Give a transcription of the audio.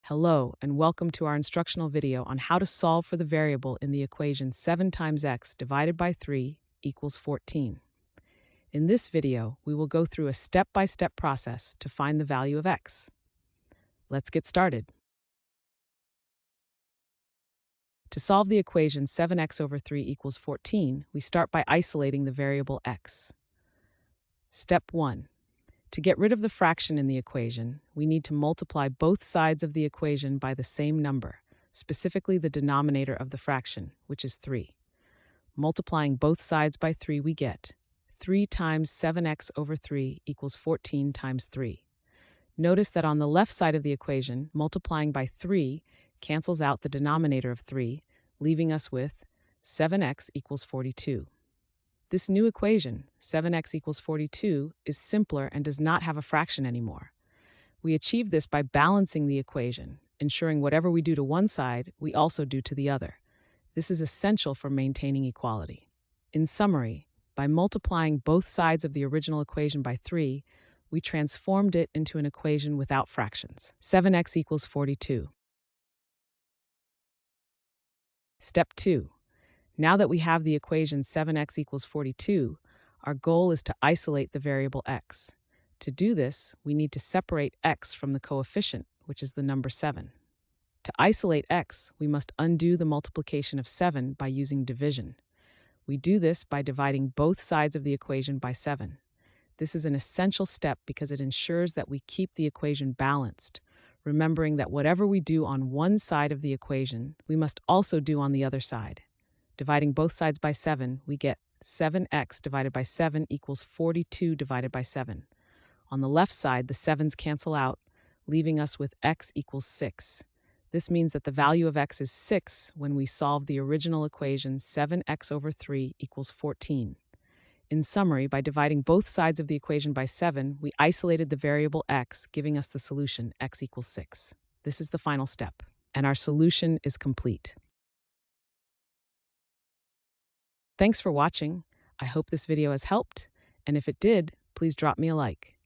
Hello, and welcome to our instructional video on how to solve for the variable in the equation 7 times x divided by 3 equals 14. In this video, we will go through a step-by-step process to find the value of x. Let's get started. To solve the equation 7x over 3 equals 14, we start by isolating the variable x. Step 1. To get rid of the fraction in the equation, we need to multiply both sides of the equation by the same number, specifically the denominator of the fraction, which is 3. Multiplying both sides by 3, we get 3 times 7x over 3 equals 14 times 3. Notice that on the left side of the equation, multiplying by 3 cancels out the denominator of 3, leaving us with 7x equals 42. This new equation, 7x equals 42, is simpler and does not have a fraction anymore. We achieve this by balancing the equation, ensuring whatever we do to one side, we also do to the other. This is essential for maintaining equality. In summary, by multiplying both sides of the original equation by 3, we transformed it into an equation without fractions. 7x equals 42. Step 2. Now that we have the equation 7x equals 42, our goal is to isolate the variable x. To do this, we need to separate x from the coefficient, which is the number 7. To isolate x, we must undo the multiplication of 7 by using division. We do this by dividing both sides of the equation by 7. This is an essential step because it ensures that we keep the equation balanced, remembering that whatever we do on one side of the equation, we must also do on the other side. Dividing both sides by 7, we get 7x divided by 7 equals 42 divided by 7. On the left side, the 7's cancel out, leaving us with x equals 6. This means that the value of x is 6 when we solve the original equation 7x over 3 equals 14. In summary, by dividing both sides of the equation by 7, we isolated the variable x, giving us the solution x equals 6. This is the final step, and our solution is complete. Thanks for watching. I hope this video has helped, and if it did, please drop me a like.